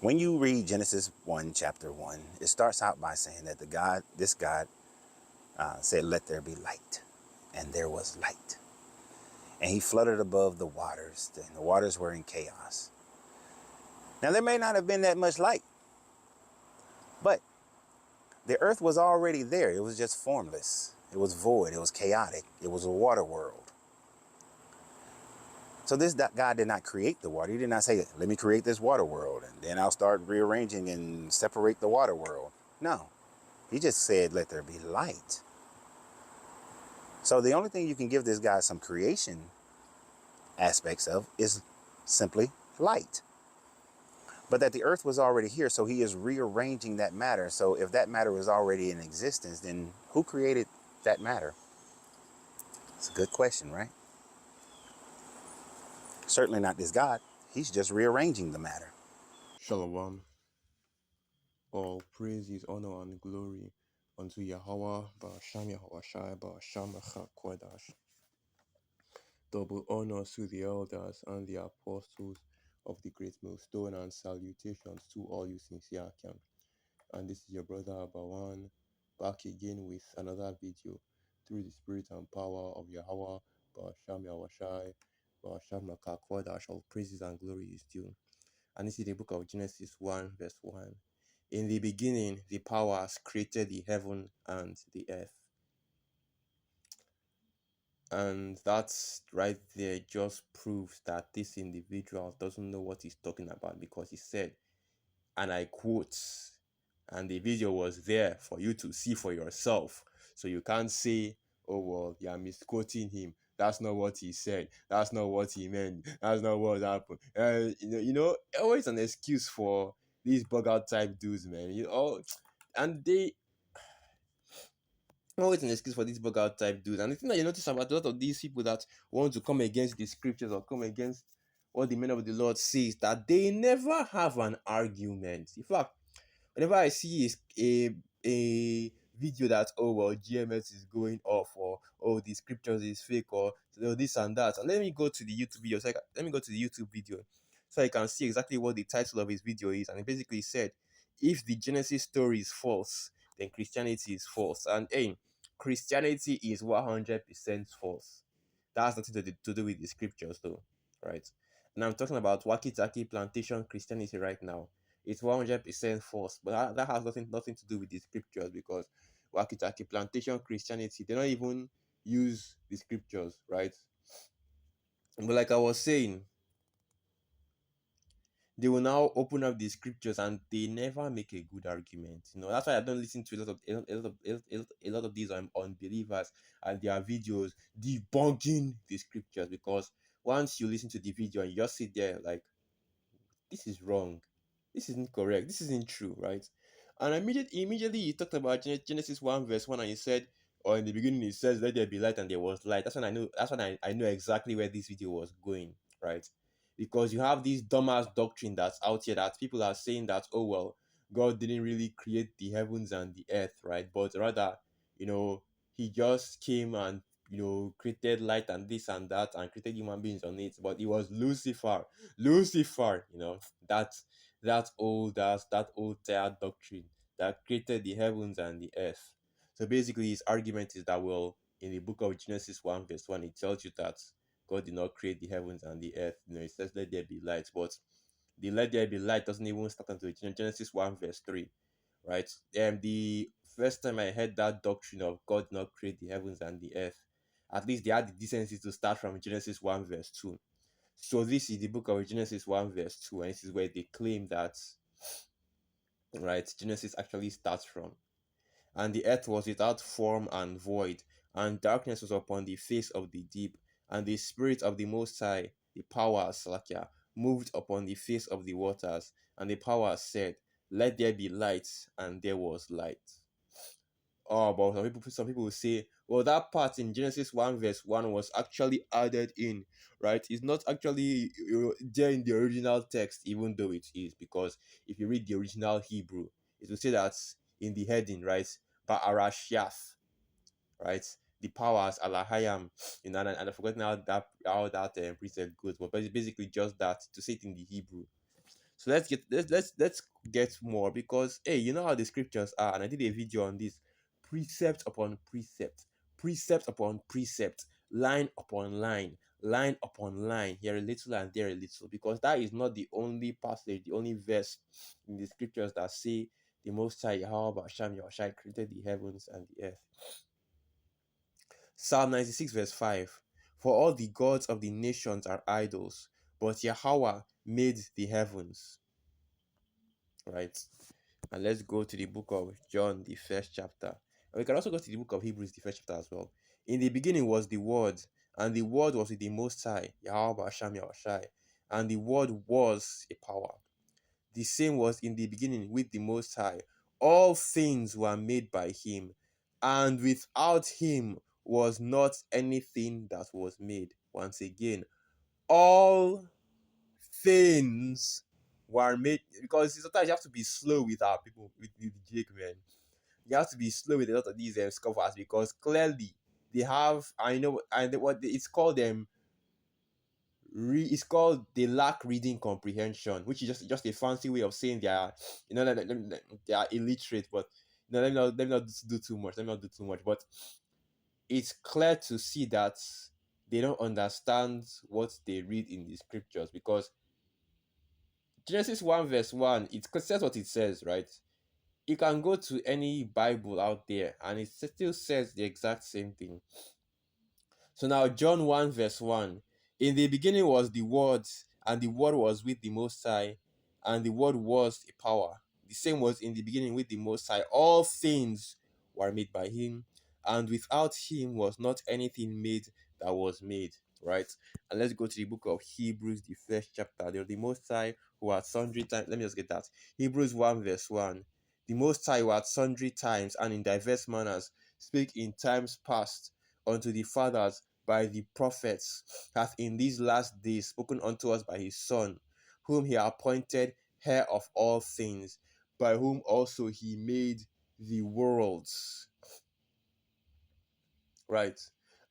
When you read Genesis 1, chapter 1, it starts out by saying that this God said, "Let there be light." And there was light. And he fluttered above the waters, and the waters were in chaos. Now, there may not have been that much light, but the earth was already there. It was just formless. It was void. It was chaotic. It was a water world. So this God did not create the water. He did not say, "Let me create this water world, and then I'll start rearranging and separate the water world." No, he just said, "Let there be light." So the only thing you can give this guy some creation aspects of is simply light. But that the earth was already here, so he is rearranging that matter. So if that matter was already in existence, then who created that matter? It's a good question, right? Certainly not this God. He's just rearranging the matter. Shalom. All praise, honor, and glory unto Yahweh, Ba'asham Yahweh Shai, Ba'asham Kodash. Double honors to the elders and the apostles of the great millstone, and salutations to all you sincere can. And this is your brother Abawan, back again with another video through the spirit and power of Yahweh, Ba'asham Yahweh Shai, Ba'asham Kodash. All praises and glory is due. And this is the book of Genesis 1, verse 1. In the beginning, the powers created the heaven and the earth. And that's right there just proves that this individual doesn't know what he's talking about, because he said, and I quote, and the video was there for you to see for yourself. So you can't say, "Oh, well, you're misquoting him. That's not what he said. That's not what he meant. That's not what happened." Always an excuse for these bug out type dudes, man. And they always an excuse for these bug out type dudes. And the thing that you notice about a lot of these people that want to come against the scriptures or come against what the men of the Lord says, that they never have an argument. In fact, whenever I see a video that, "Oh, well, GMS is going off," or, "Oh, the scriptures is fake," or, this and that, and let me go to the YouTube video. Let me go to the YouTube video so I can see exactly what the title of his video is. And it basically said, "If the Genesis story is false, then Christianity is false." And hey, Christianity is 100% false. That has nothing to do with the scriptures, though, right? And I'm talking about Wakitaki Plantation Christianity right now. It's 100% false, but that has nothing to do with the scriptures, because Wakitaki Plantation Christianity, they don't even use the scriptures, right? But like I was saying, they will now open up the scriptures and they never make a good argument. That's why I don't listen to a lot of these unbelievers and their videos debunking the scriptures, because once you listen to the video and you just sit there like, "This is wrong, this isn't correct, this isn't true," right? And immediately he talked about Genesis 1 verse 1, and he said, or in the beginning he says, "Let there be light," and there was light. That's when I know exactly where this video was going, right? Because you have this dumbass doctrine that's out here, that people are saying that, "Oh, well, God didn't really create the heavens and the earth," right? But rather, he just came and created light and this and that, and created human beings on it. But it was Lucifer, that old tired doctrine that created the heavens and the earth. So basically, his argument is that, well, in the book of Genesis 1 verse 1, it tells you that God did not create the heavens and the earth. It says, "Let there be light," but the "let there be light" doesn't even start until Genesis 1 verse 3, right? The first time I heard that doctrine of God did not create the heavens and the earth, at least they had the decency to start from Genesis 1 verse 2. So this is the book of Genesis 1 verse 2, and this is where they claim that, right, Genesis actually starts from. "And the earth was without form and void, and darkness was upon the face of the deep, and the Spirit of the Most High, the power, Salakia, moved upon the face of the waters. And the power said, Let there be light, and there was light." Oh, but some people will say, "Well, that part in Genesis 1 verse 1 was actually added in," right? It's not actually there in the original text, even though it is, because if you read the original Hebrew, it will say that in the heading, right? Ba'arashiath, right? The powers, Alahayam, and I've forgotten how that precept goes, but basically just that, to say it in the Hebrew. So let's get more, because hey, you know how the scriptures are, and I did a video on this: precept upon precept, precept upon precept, line upon line, line upon line, here a little and there a little, because that is not the only passage, the only verse in the scriptures that say the Most High Yahweh Hashem Yahushai created the heavens and the earth. Psalm 96 verse 5: For all the gods of the nations are idols, but Yahweh made the heavens. Right? And let's go to the book of John, the first chapter. And we can also go to the book of Hebrews, the first chapter as well. In the beginning was the Word, and the Word was with the Most High, Yahweh Hashem Yahushai, and the Word was a power. The same was in the beginning with the Most High. All things were made by him, and without him was not anything that was made. Once again, all things were made, because sometimes you have to be slow with our people, with Jake, man. You have to be slow with a lot of these scoffers, because clearly they have, I know, and what it's called them, it's called they lack reading comprehension, which is just a fancy way of saying they are, they are illiterate. But let me not do too much. Let me not do too much. But it's clear to see that they don't understand what they read in the scriptures, because Genesis 1 verse 1, it says what it says, right? You can go to any Bible out there and it still says the exact same thing. So now John 1 verse 1. In the beginning was the Word, and the Word was with the Most High, and the Word was a power. The same was in the beginning with the Most High. All things were made by him, and without him was not anything made that was made. Right? And let's go to the book of Hebrews, the first chapter. There the Most High who at sundry times, let me just get that. Hebrews 1 verse 1. The Most High who at sundry times and in diverse manners spake in times past unto the fathers by the prophets, hath in these last days spoken unto us by his Son, whom he appointed heir of all things, by whom also he made the worlds. Right?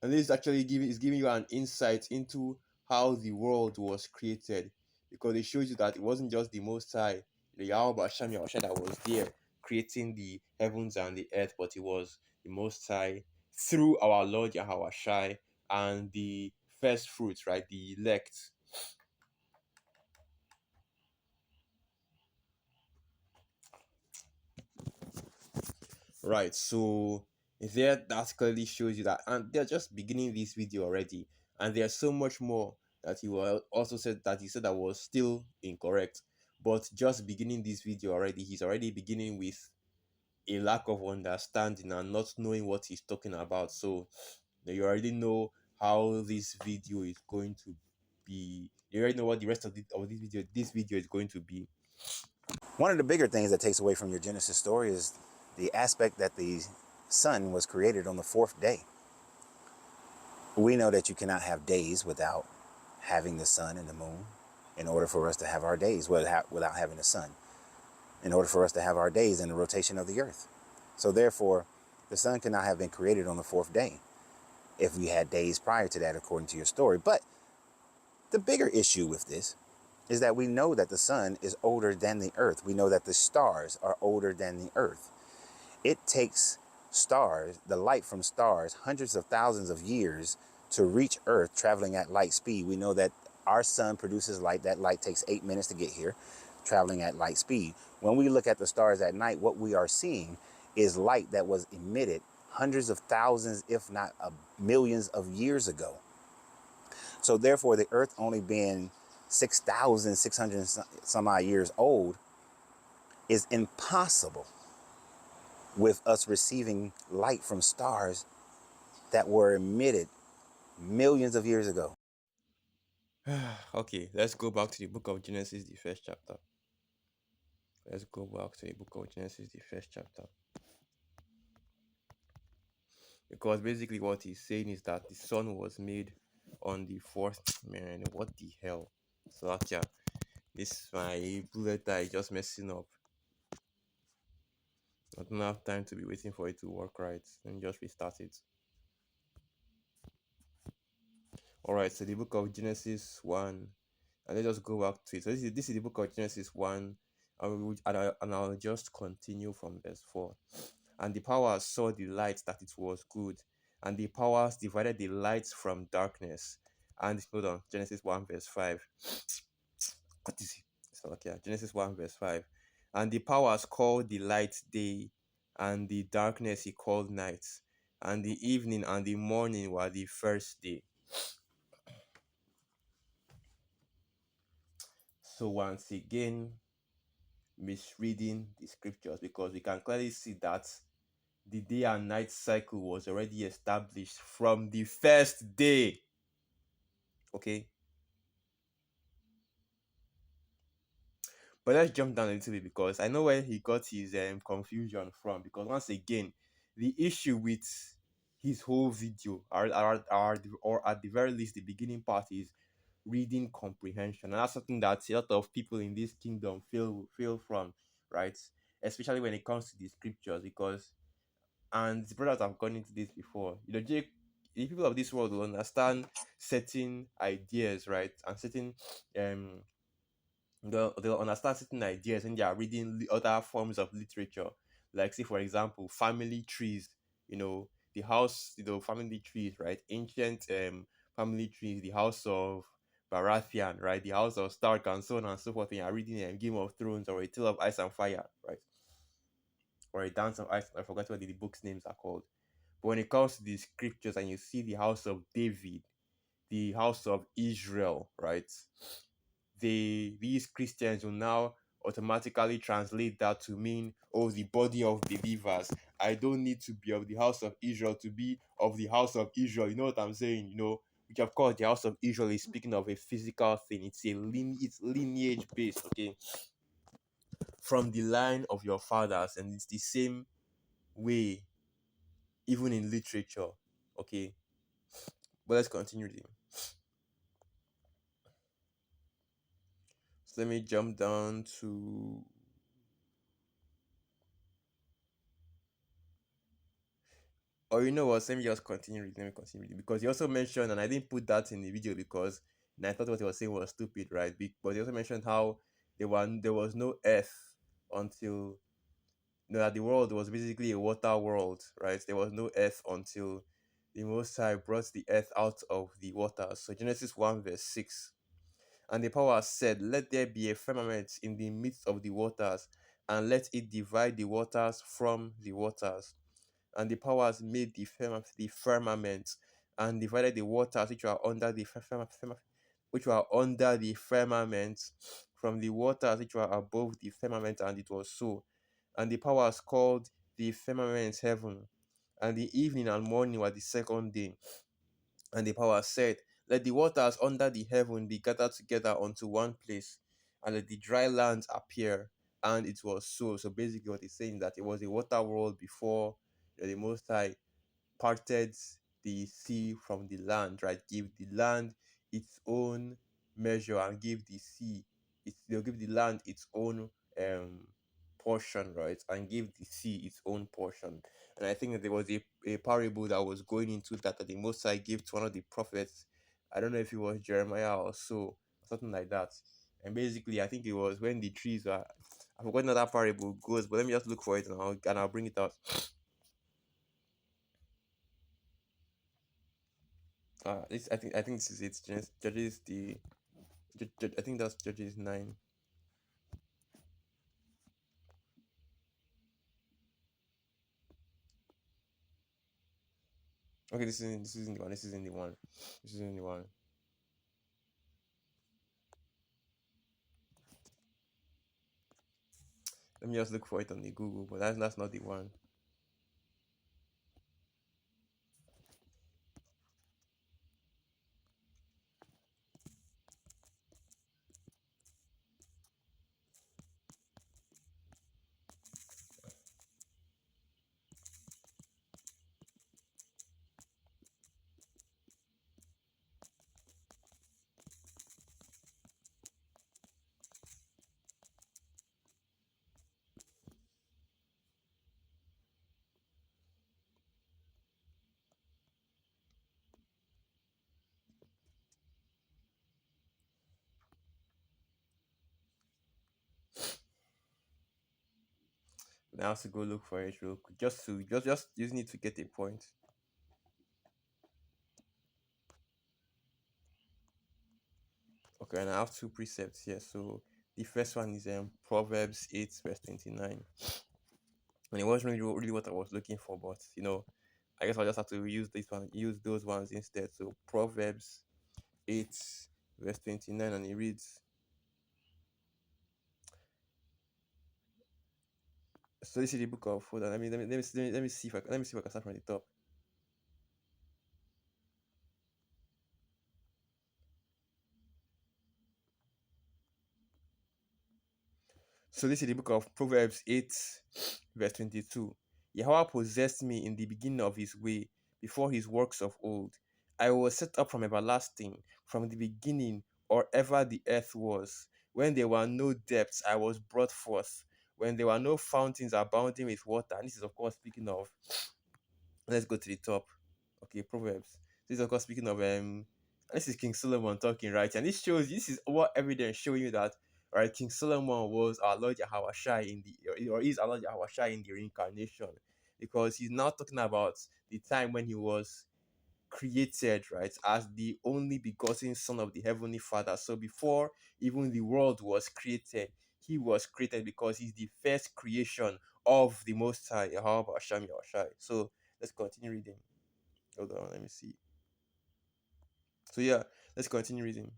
And this is actually giving you an insight into how the world was created, because it shows you that it wasn't just the Most High, the Yahweh Hashem Yahushua, that was there creating the heavens and the earth, but it was the Most High through our Lord Yahweh Shai and the first fruits, right? The elect. Right, so there that clearly shows you that, and they're just beginning this video already, and there's so much more that he will also said that he said that was still incorrect, but just beginning this video already, he's already beginning with a lack of understanding and not knowing what he's talking about. So you already know how this video is going to be. You already know what the rest of this video is going to be. One of the bigger things that takes away from your Genesis story is the aspect that the sun was created on the fourth day. We know that you cannot have days without having the sun and the moon in order for us to have our days, without having the sun, in order for us to have our days in the rotation of the earth. So therefore, the sun could not have been created on the fourth day if we had days prior to that, according to your story. But the bigger issue with this is that we know that the sun is older than the earth. We know that the stars are older than the earth. It takes stars, the light from stars, hundreds of thousands of years to reach earth traveling at light speed. We know that our sun produces light. That light takes 8 minutes to get here, traveling at light speed. When we look at the stars at night, what we are seeing is light that was emitted hundreds of thousands, if not millions of years ago. So therefore, the earth only being 6,600 some odd years old is impossible with us receiving light from stars that were emitted millions of years ago. Okay, let's go back to the book of Genesis, the first chapter. Let's go back to the book of Genesis, the first chapter. Because basically what he's saying is that the sun was made on the fourth. Man, what the hell? So yeah, this my bullet that is just messing up. I don't have time to be waiting for it to work right. Let me just restart it. Alright, so the book of Genesis 1 And let's just go back to it. So this is the book of Genesis 1, and I'll just continue from verse 4. And the powers saw the light that it was good, and the powers divided the light from darkness. And hold on, Genesis 1 verse 5. What is it? It's not okay. Genesis 1 verse 5. And the powers called the light day, and the darkness he called night. And the evening and the morning were the first day. So once again, misreading the scriptures, because we can clearly see that the day and night cycle was already established from the first day. Okay, but let's jump down a little bit, because I know where he got his confusion from. Because once again, the issue with his whole video, or at the very least the beginning part, is reading comprehension, and that's something that a lot of people in this kingdom fail from, right? Especially when it comes to the scriptures, because, and the brothers have gone into this before, Jake, the people of this world will understand certain ideas, right, and certain um they'll understand certain ideas when they are reading other forms of literature, like, say for example, family trees. The house, family trees, right? Ancient family trees, the house of Baratheon, right? The house of Stark, and so on and so forth. And you're reading Game of Thrones, or A Tale of Ice and Fire, right? Or A Dance of Ice. I forgot what the books names are called. But when it comes to the scriptures, and you see the house of David, the house of Israel, right? These Christians will now automatically translate that to mean, oh, the body of believers. I don't need to be of the house of Israel to be of the house of Israel. You know what I'm saying? Which of course the house of Israel is speaking of a physical thing. It's lineage based, okay, from the line of your fathers, and it's the same way even in literature, okay. But let's continue reading. So let me jump down to, or you know what, let me just continue reading. Let me continue reading, because he also mentioned, and I didn't put that in the video because, and I thought what he was saying was stupid, right? But he also mentioned how there was no earth until, that the world was basically a water world, right? There was no earth until the Most High brought the earth out of the waters. So Genesis 1 verse 6. And the power said, let there be a firmament in the midst of the waters, and let it divide the waters from the waters. And the powers made the firmament, and divided the waters which were under the firmament from the waters which were above the firmament, and it was so. And the powers called the firmament heaven. And the evening and morning were the second day. And the power said, let the waters under the heaven be gathered together unto one place, and let the dry lands appear. And it was so. So basically, what he's saying is that it was a water world before the Most High parted the sea from the land, right? Give the land its own measure, and give the sea they'll give the land its own portion, right? And give the sea its own portion. And I think that there was a parable that was going into that the Most High gave to one of the prophets. I don't know if it was Jeremiah or so, something like that. And basically, I think it was when the trees were. I forgot how that parable goes, but let me just look for it, and I'll bring it out. I think this is it. Judges I think that's Judges 9. Okay, this isn't the one. This isn't the one. This isn't the one. Let me just look for it on the Google, but that's not the one. I have to go look for it real quick, just using it to get a point. Okay, and I have two precepts here. So the first one is Proverbs 8 verse 29. And it wasn't really what I was looking for, but I guess I just have to use those ones instead. So Proverbs 8 verse 29, and it reads. So this is the book of, hold on, let me see if I can start from the top. So this is the book of Proverbs 8, verse 22. Yahweh possessed me in the beginning of his way, before his works of old. I was set up from everlasting, from the beginning, or ever the earth was. When there were no depths, I was brought forth. When there were no fountains abounding with water. And this is, of course, speaking of, let's go to the top. Okay, Proverbs. This is, of course, speaking of, this is King Solomon talking, right? And this is what evidence showing you that, right, King Solomon was our Lord Yahweh in the, or is our Lord Yahweh in the reincarnation, because he's now talking about the time when he was created, right, as the only begotten Son of the Heavenly Father. So before even the world was created, he was created because he's the first creation of the Most High, Yahweh Hashem Yahushai. So let's continue reading. Hold on, let me see. So yeah, let's continue reading.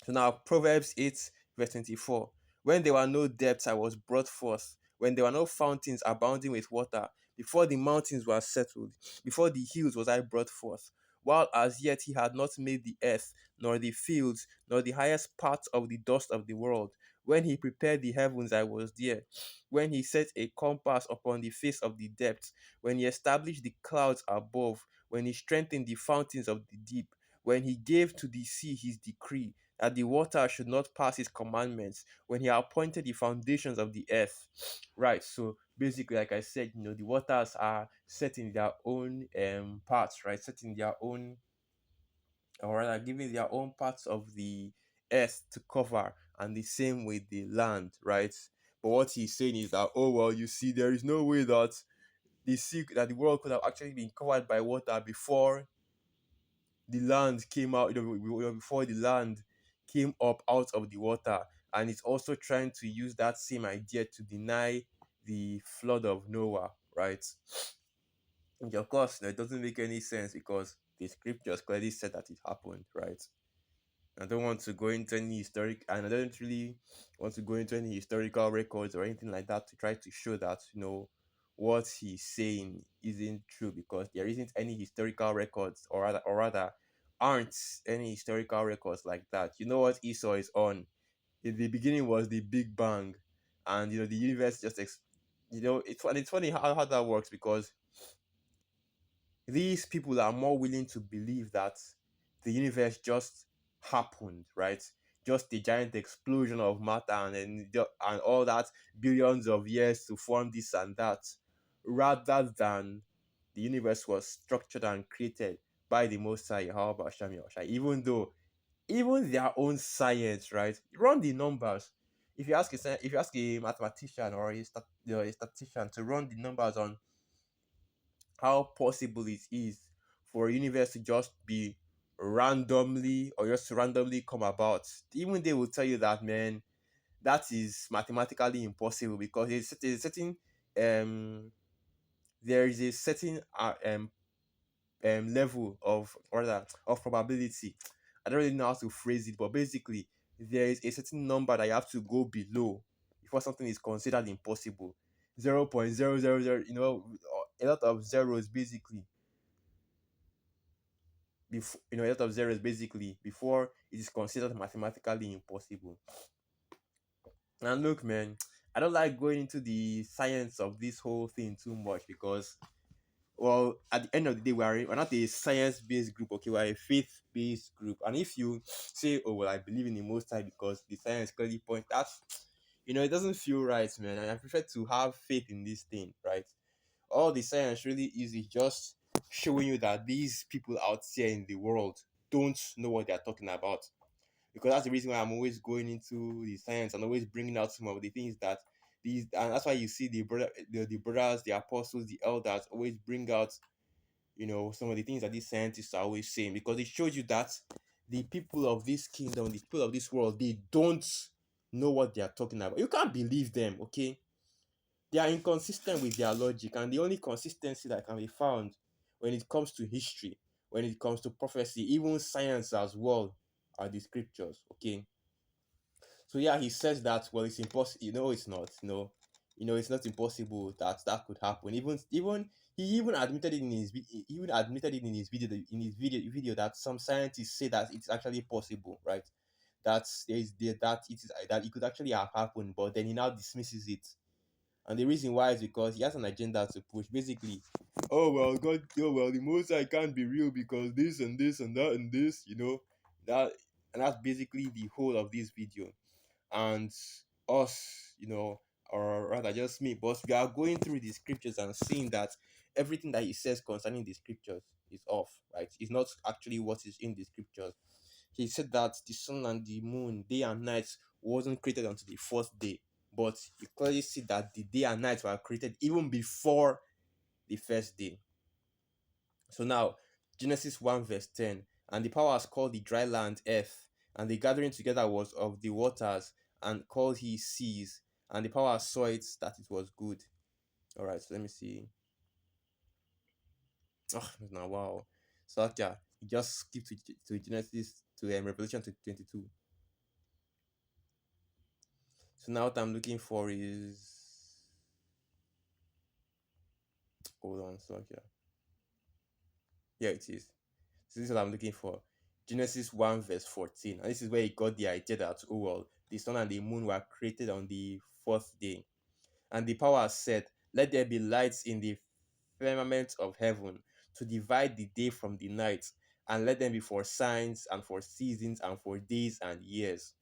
So now Proverbs 8, verse 24. When there were no depths, I was brought forth. When there were no fountains abounding with water, before the mountains were settled, before the hills was I brought forth. While as yet he had not made the earth, nor the fields, nor the highest parts of the dust of the world. When he prepared the heavens, I was there. When he set a compass upon the face of the depths, when he established the clouds above, when he strengthened the fountains of the deep, when he gave to the sea his decree, that the water should not pass his commandments, when he appointed the foundations of the earth. Right. So basically, like I said, the waters are set in their own parts, right? Set in their own, or rather giving their own parts of the earth to cover, and the same with the land, right? But what he's saying is that, oh well, you see, there is no way that the world could have actually been covered by water before the land came out, before the land came up out of the water. And it's also trying to use that same idea to deny the flood of Noah, right? Which of course, it doesn't make any sense because the scriptures clearly said that it happened, right? I don't want to go into any and I don't really want to go into any historical records or anything like that to try to show that what he's saying isn't true, because there isn't any historical records, or rather aren't any historical records like that. You know what Esau is on? In the beginning was the Big Bang, and the universe just it's funny how that works, because these people are more willing to believe that the universe just happened, right? Just a giant explosion of matter, and all that, billions of years to form this and that, rather than the universe was structured and created by the Most High, Yahweh Hashem Yahushua. Even though even their own science, right? Run the numbers. If you ask a mathematician or a statistician to run the numbers on how possible it is for a universe to just be randomly, or just randomly come about, even they will tell you that, man, that is mathematically impossible, because there's a certain um there is a certain level of, or rather, of probability. I don't really know how to phrase it, but basically there is a certain number that you have to go below before something is considered impossible. 0.000, a lot of zeros basically, before a lot of zeros basically before it is considered mathematically impossible. And look, man, I don't like going into the science of this whole thing too much, because, well, at the end of the day, we're not a science-based group, okay? We're a faith-based group. And if you say, oh well, I believe in the Most High because the science clearly points, that's, it doesn't feel right, man. And I prefer to have faith in this thing, right? All the science really is just showing you that these people out there in the world don't know what they're talking about. Because that's the reason why I'm always going into the science and always bringing out some of the things that these, and that's why you see the brothers, the apostles, the elders always bring out, some of the things that these scientists are always saying, because it shows you that the people of this kingdom, the people of this world, they don't know what they are talking about. You can't believe them, okay? They are inconsistent with their logic, and the only consistency that can be found when it comes to history, when it comes to prophecy, even science as well, are the scriptures, okay? So yeah, he says that, well, it's impossible. It's not. It's not impossible that that could happen. Even he even admitted it in his he even admitted it in his video that some scientists say that it's actually possible, right? That that it could actually have happened, but then he now dismisses it. And the reason why is because he has an agenda to push. Basically, oh well, God, the Most High can't be real because this and this and that and this, that, and that's basically the whole of this video. And us, or rather just me, but we are going through the scriptures and seeing that everything that he says concerning the scriptures is off, right? It's not actually what is in the scriptures. He said that the sun and the moon, day and night, wasn't created until the fourth day. But you clearly see that the day and night were created even before the first day. So now, Genesis 1 verse 10, and the powers called the dry land earth, and the gathering together was of the waters, and called he seas, and the powers saw it that it was good. All right, so let me see. Oh, now wow. So yeah, just skip to Genesis to Revelation to 22. So now what I'm looking for is, hold on, so yeah, here it is. So this is what I'm looking for. Genesis 1 verse 14. And this is where he got the idea that, oh well, the sun and the moon were created on the fourth day. And the power said, let there be lights in the firmament of heaven to divide the day from the night, and let them be for signs and for seasons and for days and years.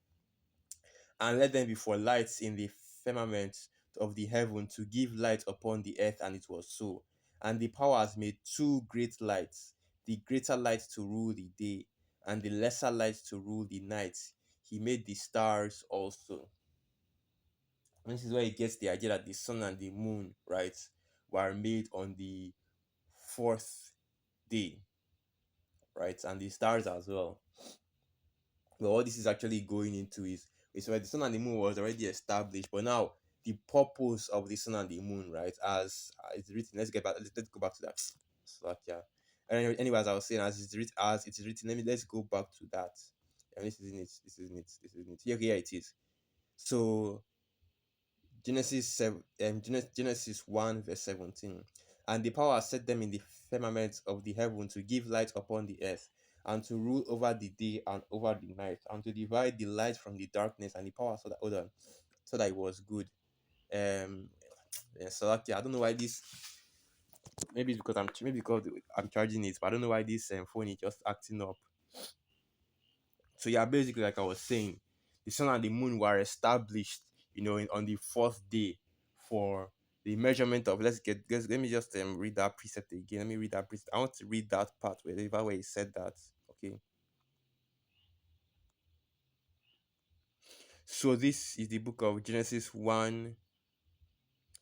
And let them be for lights in the firmament of the heaven to give light upon the earth. And it was so. And the powers made two great lights, the greater light to rule the day, and the lesser light to rule the night. He made the stars also. And this is where he gets the idea that the sun and the moon, right, were made on the fourth day, right, and the stars as well. Well, what this is actually going into is where the sun and the moon was already established, but now the purpose of the sun and the moon, right, as it's written. Let's go back to that. So yeah. And anyway, as I was saying, as it's written, let's go back to that. And this isn't it. Here it is. So Genesis 1 verse 17. And the power set them in the firmament of the heaven to give light upon the earth, and to rule over the day and over the night, and to divide the light from the darkness. And the power so that it was good. Yeah, so okay, I don't know why this. Maybe it's because I'm charging it, but I don't know why this phone is just acting up. So yeah, basically, like I was saying, the sun and the moon were established, on the fourth day for the measurement of. Let me just read that precept again. Let me read that precept. I want to read that part where he said that. Okay. So this is the book of Genesis 1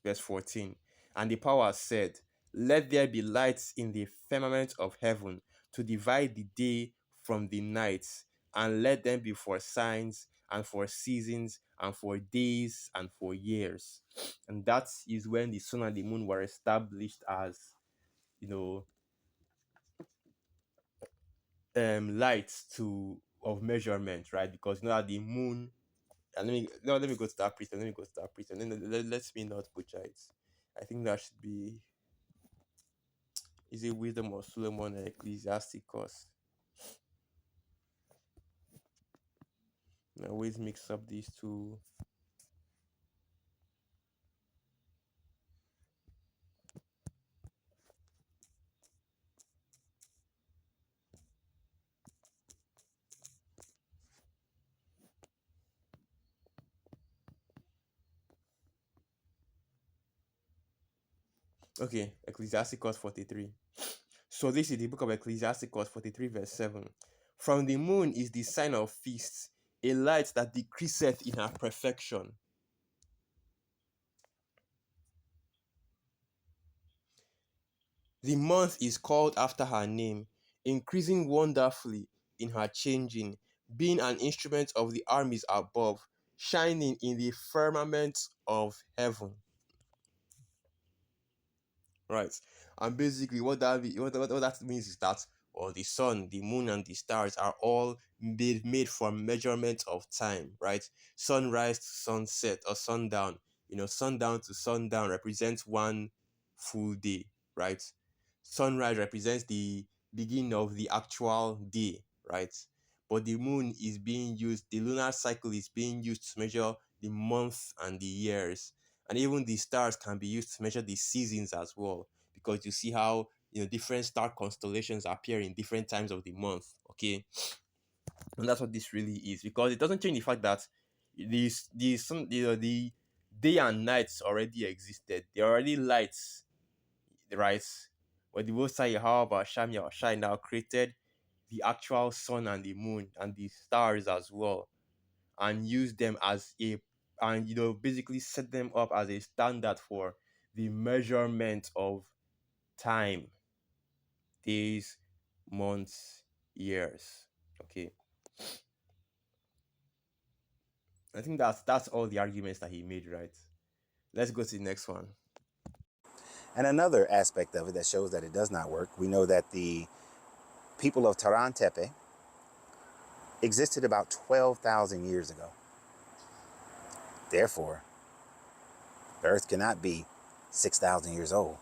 verse 14. And the power said, let there be lights in the firmament of heaven to divide the day from the night, and let them be for signs and for seasons and for days and for years. And that is when the sun and the moon were established as, you know, lights of measurement, right? Because that the moon, and let me go to that priest, and then let me not butcher it. I think that should be, is it Wisdom of Solomon and Ecclesiasticus? I always mix up these two. Okay, Ecclesiasticus 43. So this is the book of Ecclesiasticus 43 verse 7. From the moon is the sign of feasts, a light that decreaseth in her perfection. The month is called after her name, increasing wonderfully in her changing, being an instrument of the armies above, shining in the firmament of heaven. Right. And basically, what that means is that the sun, the moon, and the stars are all made from measurement of time, right? Sunrise to sunset or sundown. Sundown to sundown represents one full day, right? Sunrise represents the beginning of the actual day, right? But the moon is being used, the lunar cycle is being used to measure the months and the years, and even the stars can be used to measure the seasons as well, because you see how different star constellations appear in different times of the month. Okay, and that's what this really is, because it doesn't change the fact that the day and nights already existed. They are already lights, right? But the Most High Yahweh Hashem Yahushai now created the actual sun and the moon and the stars as well, and use them as a and basically set them up as a standard for the measurement of time, days, months, years. Okay, I think that's all the arguments that he made, right? Let's go to the next one. And another aspect of it that shows that it does not work, we know that the people of Taran Tepe existed about 12,000 years ago. Therefore, the earth cannot be 6,000 years old.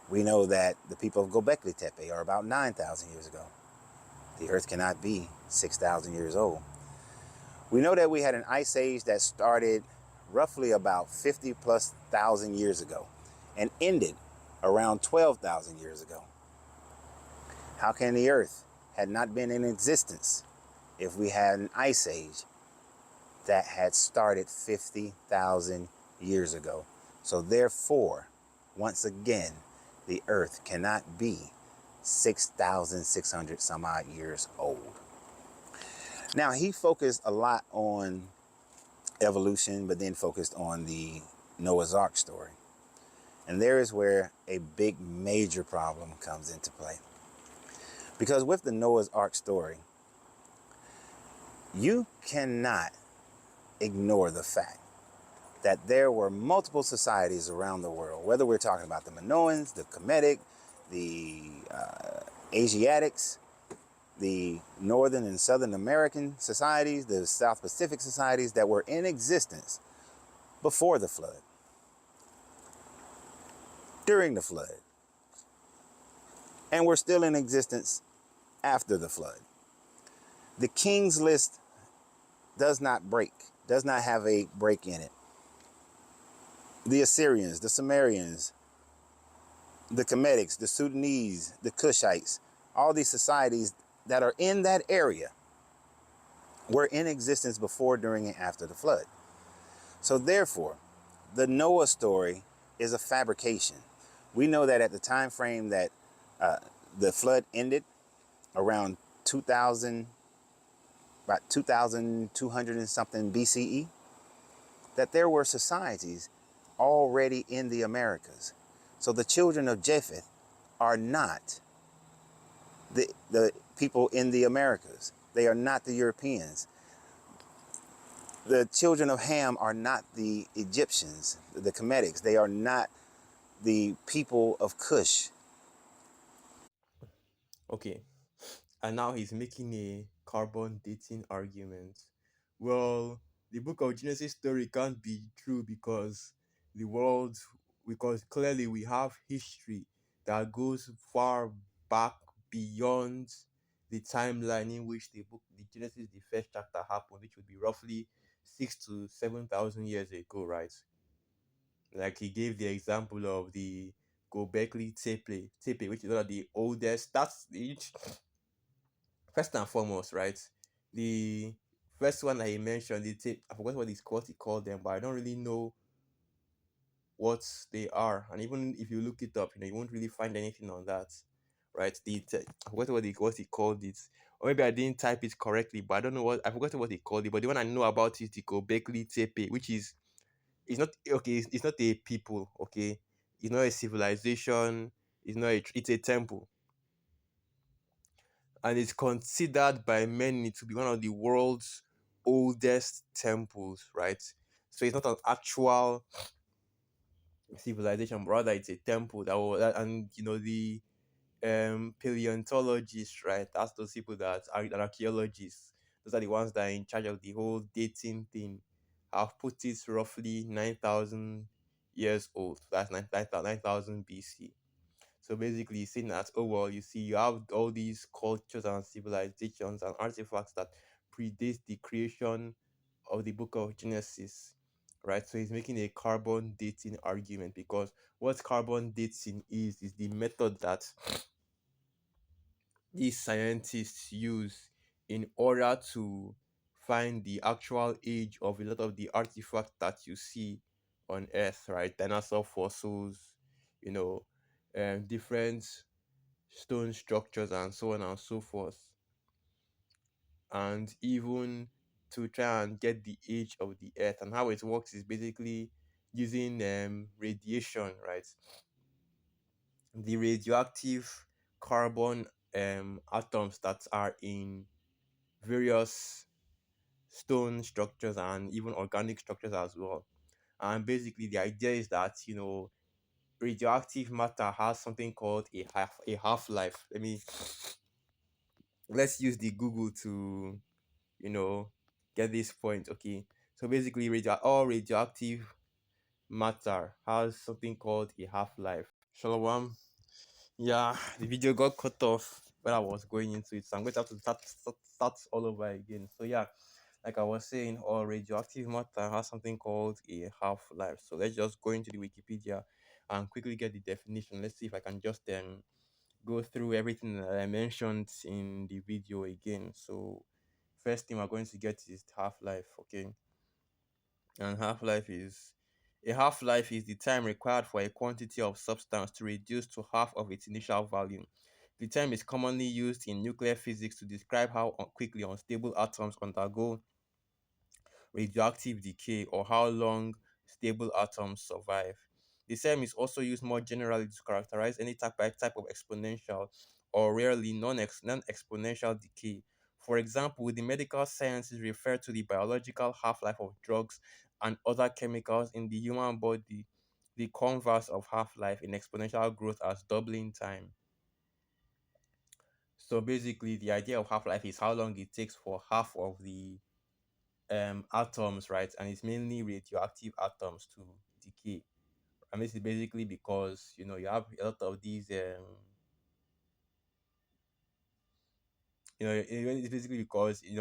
We know that the people of Gobekli Tepe are about 9,000 years ago. The earth cannot be 6,000 years old. We know that we had an ice age that started roughly about 50 plus thousand years ago and ended around 12,000 years ago. How can the earth had not been in existence if we had an ice age that had started 50,000 years ago? So therefore, once again, the earth cannot be 6,600 some odd years old. Now, he focused a lot on evolution, but then focused on the Noah's Ark story. And there is where a big major problem comes into play. Because with the Noah's Ark story, you cannot ignore the fact that there were multiple societies around the world, whether we're talking about the Minoans, the Kemetic, the Asiatics, the Northern and Southern American societies, the South Pacific societies that were in existence before the flood, during the flood, and were still in existence after the flood. The King's List does not have a break in it. The Assyrians, the Sumerians, the Kemetics, the Sudanese, the Cushites, all these societies that are in that area were in existence before, during, and after the flood. So therefore, the Noah story is a fabrication. We know that at the time frame that the flood ended, around 2000, about 2200 and something BCE, that there were societies already in the Americas. So the children of Japheth are not the people in the Americas. They are not the Europeans. The children of Ham are not the Egyptians, the Kemetics. They are not the people of Cush. Okay, and now he's making a carbon dating argument. Well, the book of Genesis story can't be true because the world, because clearly we have history that goes far back beyond the timeline in which the Genesis, the first chapter happened, which would be roughly 6 to 7,000 years ago, right? Like he gave the example of the Gobekli Tepe, which is one of the oldest. That's each first and foremost, right? The first one that he mentioned, I forgot what he called them, but I don't really know what they are. And even if you look it up, you won't really find anything on that, right? I forgot what he called it, or maybe I didn't type it correctly, but I don't know I forgot what he called it. But the one I know about is the Gobekli Tepe, which is it's not okay. It's not a people, okay. It's not a civilization. It's not it's a temple, and it's considered by many to be one of the world's oldest temples, right? So it's not an actual civilization, but rather it's a temple that was, and the paleontologists, right? That's those people that are archaeologists. Those are the ones that are in charge of the whole dating thing. Have put it roughly 9,000 years old. That's 9,000 BC. So basically, saying that, oh well, you see, you have all these cultures and civilizations and artifacts that predate the creation of the book of Genesis, right? So he's making a carbon dating argument, because what carbon dating is the method that these scientists use in order to find the actual age of a lot of the artifacts that you see on Earth, right? Dinosaur fossils, you know, different stone structures, and so on and so forth. And even to try and get the age of the Earth. And how it works is basically using radiation, right? The radioactive carbon atoms that are in various stone structures and even organic structures as well. And basically, the idea is that radioactive matter has something called a half life. Let's use the Google to you know get this point. Okay, so basically, all radioactive matter has something called a half life. Shalom. Yeah, the video got cut off when I was going into it, so I'm going to have to start all over again. So yeah, like I was saying, all radioactive matter has something called a half life. So let's just go into the Wikipedia and quickly get the definition. Let's see if I can just go through everything that I mentioned in the video again. So first thing we're going to get is half life. Okay, and half life is the time required for a quantity of substance to reduce to half of its initial value. The term is commonly used in nuclear physics to describe how quickly unstable atoms undergo radioactive decay, or how long stable atoms survive. The term is also used more generally to characterize any type of exponential, or rarely non-exponential decay. For example, the medical sciences refer to the biological half-life of drugs and other chemicals in the human body, the converse of half-life in exponential growth, as doubling time. So basically, the idea of half-life is how long it takes for half of the atoms, right? And it's mainly radioactive atoms to decay. And this is basically because you have a lot of these it's basically because a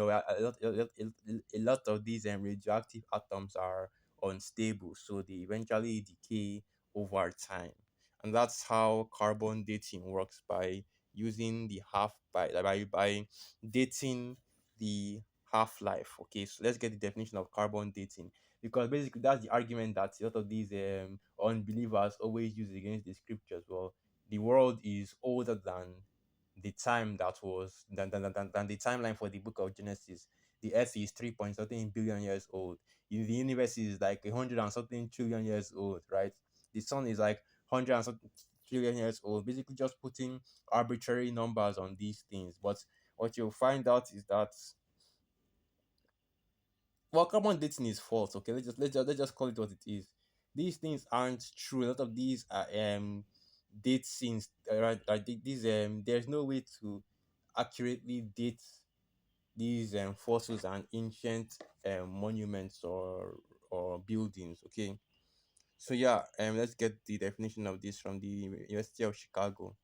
lot of these radioactive atoms are unstable, so they eventually decay over time. And that's how carbon dating works, by using the half by dating the half-life. Okay, so let's get the definition of carbon dating, because basically that's the argument that a lot of these unbelievers always use against the scriptures. Well, the world is older than the time that was than the timeline for the book of Genesis. The earth is 3 point something billion years old. The universe is like 100 and something trillion years old, right? The sun is like 100 and something trillion years old. Basically, just putting arbitrary numbers on these things. But what you'll find out is that, well, carbon dating is false. Okay, let's just call it what it is. These things aren't true. A lot of these are date scenes. Right, these there's no way to accurately date these fossils and ancient monuments or buildings. Okay, so yeah, let's get the definition of this from the University of Chicago.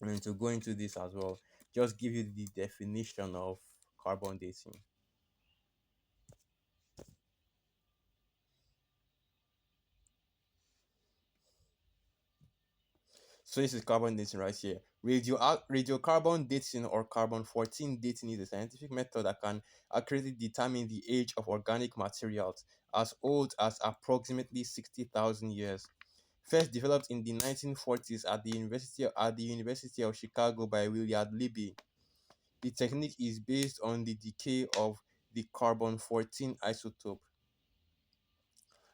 And to go into this as well, just give you the definition of carbon dating. So this is carbon dating right here. Radiocarbon dating, or carbon 14 dating, is a scientific method that can accurately determine the age of organic materials as old as approximately 60,000 years. First developed in the 1940s at the University of Chicago by Willard Libby, the technique is based on the decay of the carbon 14 isotope.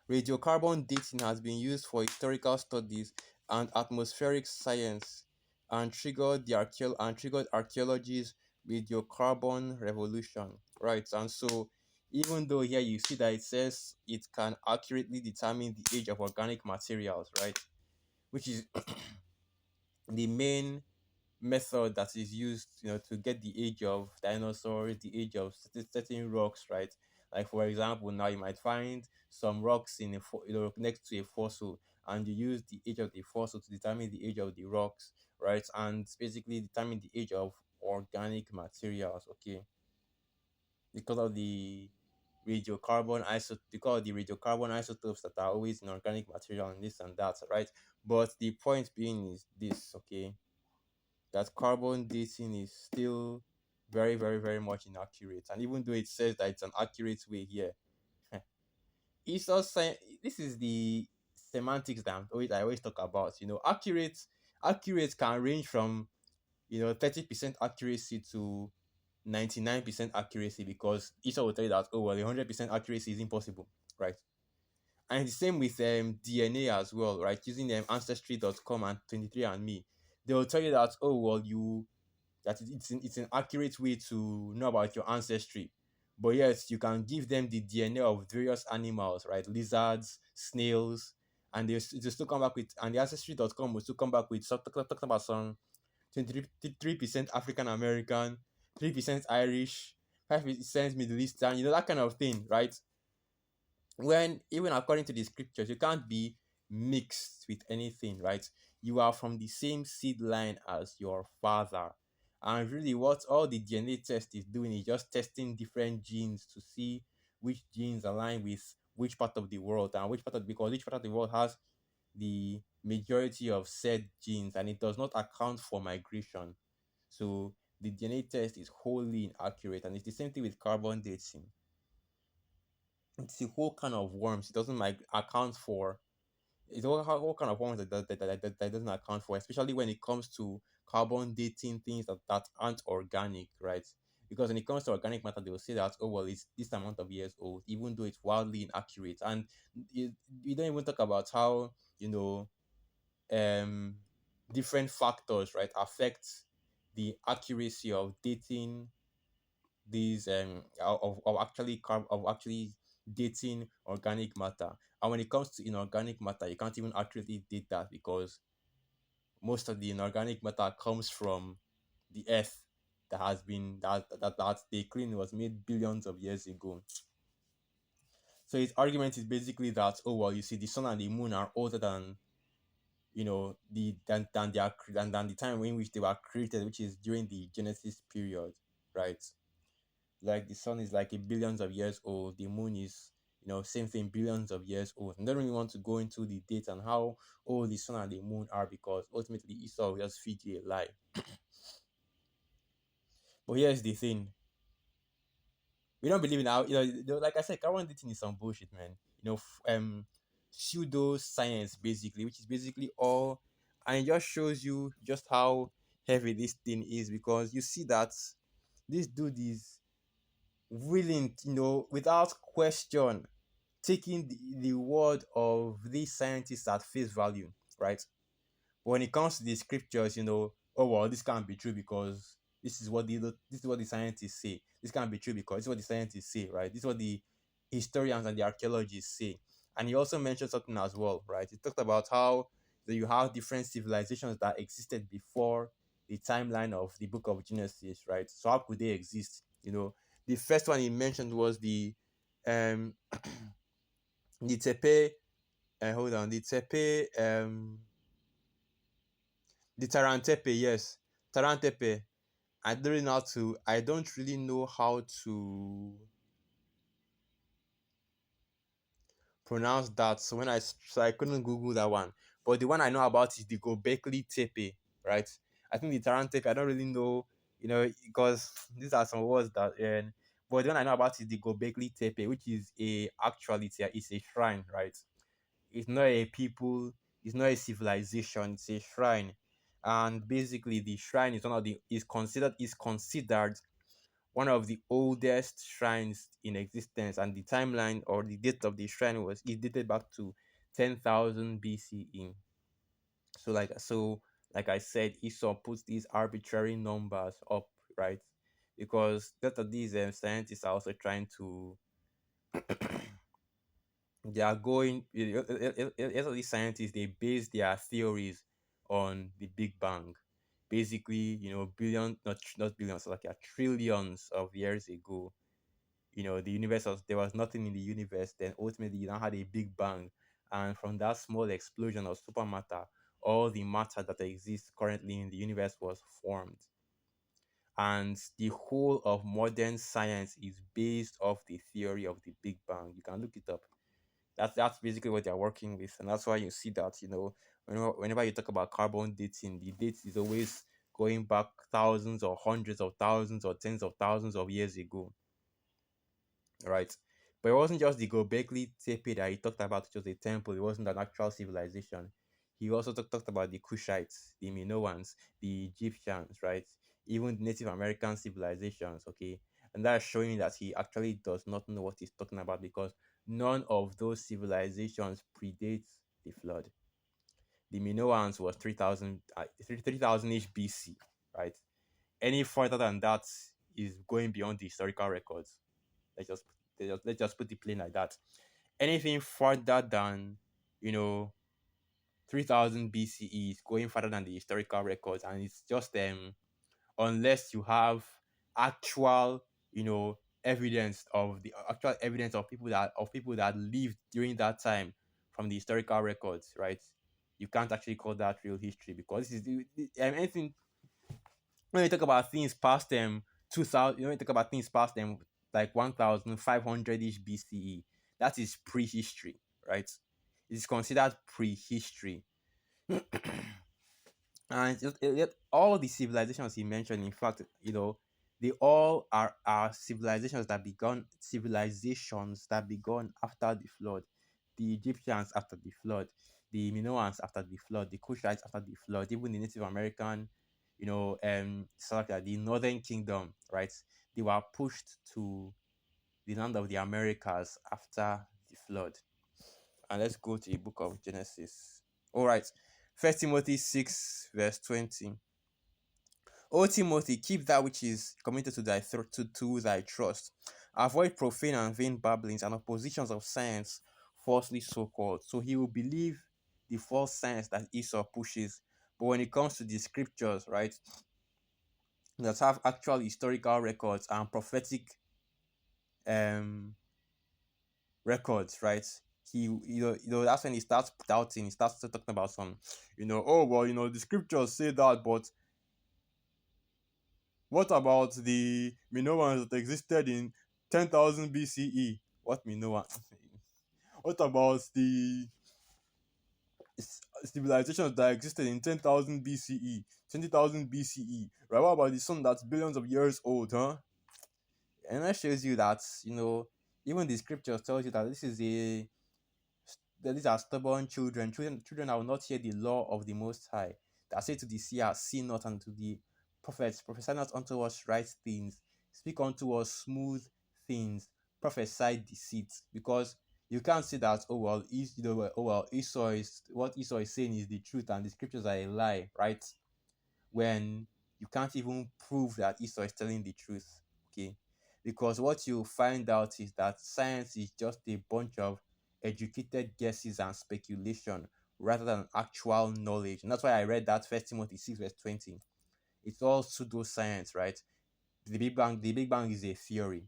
Radiocarbon dating has been used for historical studies and atmospheric science, and triggered archaeology's radiocarbon revolution, right? And so, even though here you see that it says it can accurately determine the age of organic materials, right, which is the main method that is used, to get the age of dinosaurs, the age of certain rocks, right? Like for example, now you might find some rocks in next to a fossil, and you use the age of the fossil to determine the age of the rocks, right? And basically determine the age of organic materials, okay? Because of the because of the radiocarbon isotopes that are always in organic material and this and that, right? But the point being is this, okay? That carbon dating is still very, very, very much inaccurate. And even though it says that it's an accurate way here, it's also this is the semantics that I always talk about. Accurate can range from 30% accuracy to 99% accuracy, because each will tell you that, oh well, 100% accuracy is impossible, right? And the same with DNA as well, right? Using ancestry.com and 23andMe, they will tell you that, oh well, it's an accurate way to know about your ancestry. But yes, you can give them the DNA of various animals, right? Lizards, snails, and they still come back with, and the ancestry.com will still come back with talking about some 23% African American, 3% Irish, 5% Middle Eastern, that kind of thing, right? When even according to the scriptures, you can't be mixed with anything, right? You are from the same seed line as your father. And really, what all the DNA test is doing is just testing different genes to see which genes align with which part of the world, and because each part of the world has the majority of said genes, and it does not account for migration. So the DNA test is wholly inaccurate, and it's the same thing with carbon dating. It's a whole kind of worms. It doesn't like account for. It's all kind of worms that doesn't account for, especially when it comes to carbon dating things that aren't organic, right? Because when it comes to organic matter, they will say that, oh well, it's this amount of years old, even though it's wildly inaccurate. And we don't even talk about how you know um different factors, right, affect the accuracy of dating these of actually dating organic matter. And when it comes to inorganic matter, you can't even accurately date that, because most of the inorganic matter comes from the earth that has been that they claim was made billions of years ago. So his argument is basically that, oh well, you see, the sun and the moon are older than than the time in which they were created, which is during the Genesis period, right? Like the sun is like a billions of years old, the moon is same thing, billions of years old. And I don't really want to go into the date and how old the sun and the moon are, because ultimately Esau will just feed you a lie. But here's the thing: we don't believe in how like I said, carbon dating is some bullshit, man. Pseudo science, basically, which is basically all, and it just shows you just how heavy this thing is, because you see that this dude is willing, without question, taking the word of these scientists at face value, right? But when it comes to the scriptures, oh well, this can't be true because this is what the scientists say. This can't be true because this is what the scientists say, right? This is what the historians and the archaeologists say. And he also mentioned something as well, right? He talked about how you have different civilizations that existed before the timeline of the book of Genesis, right? So how could they exist? The first one he mentioned was um the Tepe, hold on, the Tarantepe, yes, Tarantepe. I don't really know how to pronounce that. So I couldn't Google that one. But the one I know about is the Gobekli Tepe, right? I think the Tarantepe, I don't really know, because these are some words that, but the one I know about is the Gobekli Tepe, which is it's a shrine, right? It's not a people, it's not a civilization, it's a shrine. And basically the shrine is one of the is considered one of the oldest shrines in existence, and the timeline or the date of the shrine was it dated back to 10,000 BCE. So like I said, Esau puts these arbitrary numbers up, right? Because that of these scientists are also trying to they are going a lot of these scientists, they base their theories on the Big Bang. Basically, billion not billions, like trillions of years ago, the universe was there was nothing in the universe. Then ultimately you now had a Big Bang, and from that small explosion of supermatter, all the matter that exists currently in the universe was formed. And the whole of modern science is based off the theory of the Big Bang. You can look it up. That's basically what they're working with, and that's why you see that whenever you talk about carbon dating, the date is always going back thousands or hundreds of thousands or tens of thousands of years ago, right? But it wasn't just the Gobekli Tepe that he talked about, which was a temple. It wasn't an actual civilization. He also talked about the Kushites, the Minoans, the Egyptians, right? Even the Native American civilizations, okay? And that's showing that he actually does not know what he's talking about, because none of those civilizations predates the flood. The Minoans was 3000-ish BC, right? Any further than that is going beyond the historical records. Let's just put it plain like that. Anything further than you know 3000 BCE is going further than the historical records, and it's just unless you have actual evidence of people that lived during that time from the historical records, right? You can't actually call that real history, because this is anything when you talk about things past 2000, when you talk about things past like 1500-ish BCE, that is prehistory, right? It is considered prehistory. And all the civilizations he mentioned, in fact, they all are civilizations that begun after the flood. The Egyptians after the flood, the Minoans after the flood, the Kushites after the flood, even the Native American, sort of like the Northern Kingdom, right? They were pushed to the land of the Americas after the flood. And let's go to the book of Genesis. All right. First Timothy 6, verse 20. O Timothy, keep that which is committed to thy trust. Avoid profane and vain babblings and oppositions of science, falsely so called. So he will believe the false science that Esau pushes. But when it comes to the scriptures, right, that have actual historical records and prophetic um records, right? That's when he starts doubting. He starts talking about some, oh well, the scriptures say that, but what about the Minoans that existed in 10,000 BCE? What Minoan? What about the civilizations that existed in 10,000 BCE, 20,000 BCE? Right? What about the sun that's billions of years old, huh? And that shows you that, even the scriptures tells you that that these are stubborn children, children that will not hear the law of the Most High, that say to the seer, see not, and to the prophets, prophesy not unto us right things, speak unto us smooth things, prophesy deceit. Because you can't say that, what Esau is saying is the truth and the scriptures are a lie, right? When you can't even prove that Esau is telling the truth, okay? Because what you find out is that science is just a bunch of educated guesses and speculation rather than actual knowledge. And that's why I read that First Timothy 6, verse 20. It's all pseudoscience, right? The Big Bang is a theory.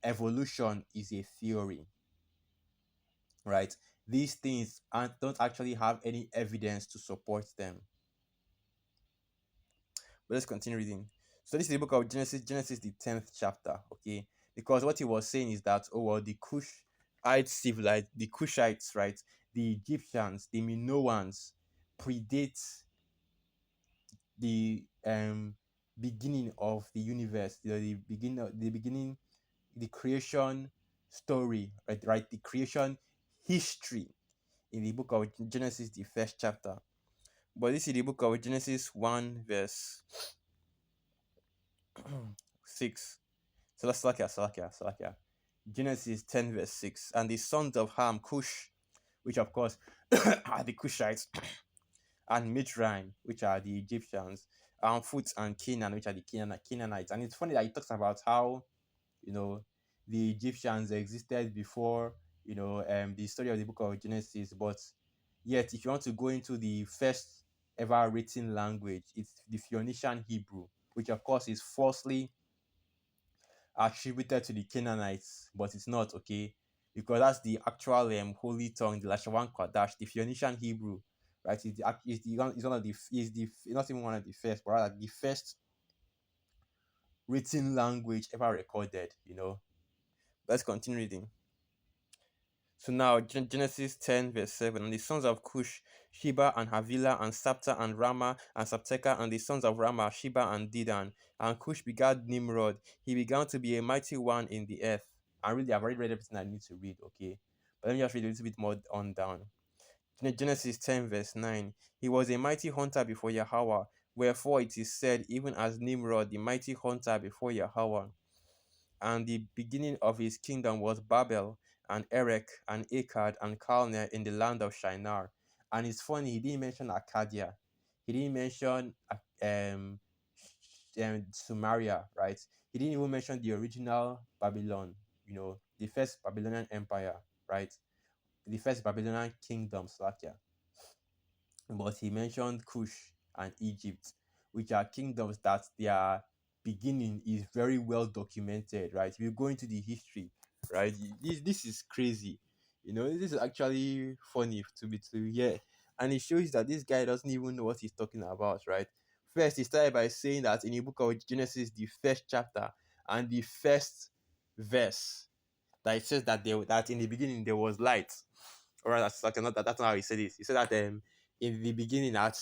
Evolution is a theory, right? These things don't actually have any evidence to support them. But let's continue reading. So this is the book of Genesis the 10th chapter, okay? Because what he was saying is that, the the Kushites, right? The Egyptians, the Minoans predate the beginning of the universe, the creation story, right? Right, the creation history in the book of Genesis, the first chapter. But this is the book of Genesis 1, verse 6. So that's Salakia. Genesis 10, verse 6. And the sons of Ham, Cush, which of course are the Cushites, and Mitzrayim, which are the Egyptians, and Phut and Canaan, which are the Canaanites. And it's funny that he talks about how, you know, the Egyptians existed before, the story of the book of Genesis. But yet, if you want to go into the first ever written language, it's the Phoenician Hebrew, which of course is falsely attributed to the Canaanites, but it's not, okay, because that's the actual holy tongue, the Lashawan Kodash, the Phoenician Hebrew, right? Is one of the is the not even one of the first, but rather the first written language ever recorded. Let's continue reading. So now, Genesis 10, verse 7. And the sons of Cush, Sheba and Havilah, and Sapta and Rama, and Sapteka, and the sons of Rama, Sheba and Dedan. And Cush begat Nimrod. He began to be a mighty one in the earth. And really, I've already read everything I need to read, okay? But let me just read a little bit more on down. Genesis 10, verse 9. He was a mighty hunter before Yahweh. Wherefore it is said, even as Nimrod, the mighty hunter before Yahweh. And the beginning of his kingdom was Babel, and Erech, and Akkad, and Calneh in the land of Shinar. And it's funny, he didn't mention Arcadia. He didn't mention Sumeria, right? He didn't even mention the original Babylon, the first Babylonian empire, right? The first Babylonian kingdom, Slakia. But he mentioned Cush and Egypt, which are kingdoms that their beginning is very well documented, right? If you go into the history, right, this is crazy. This is actually funny to hear, and it shows that this guy doesn't even know what he's talking about, right? First, he started by saying that in the book of Genesis, the first chapter and the first verse, that it says that in the beginning there was light. Or that's like that's not how he said it. He said that in the beginning, that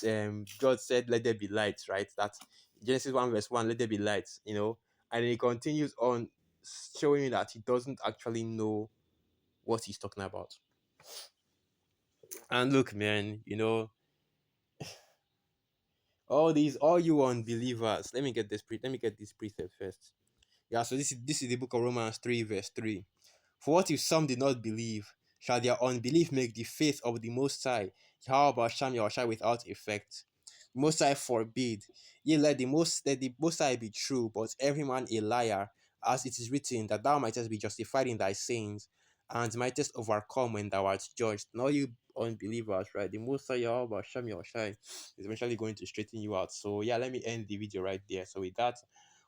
God said, "Let there be light," right? That Genesis 1 verse 1, let there be light, and he continues on showing that he doesn't actually know what he's talking about. And look, man, all you unbelievers. Let me get this precept first. Yeah, so this is the book of Romans 3 verse 3. For what if some did not believe? Shall their unbelief make the faith of the Most High, Yahweh Sham Yahushai, without effect? Most High forbid. Yea, let the Most High be true, but every man a liar, as it is written, that thou mightest be justified in thy sayings, and mightest overcome when thou art judged. Now you unbelievers, right? The Most High Yahweh Sham Yahushai is eventually going to straighten you out. So yeah, let me end the video right there. So with that,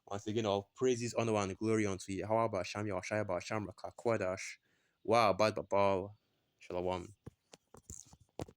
once again, all praises, honor, and glory unto Yahweh Basham Yahushai Basham Rakakwadash. Wow, bad babal. Shalom.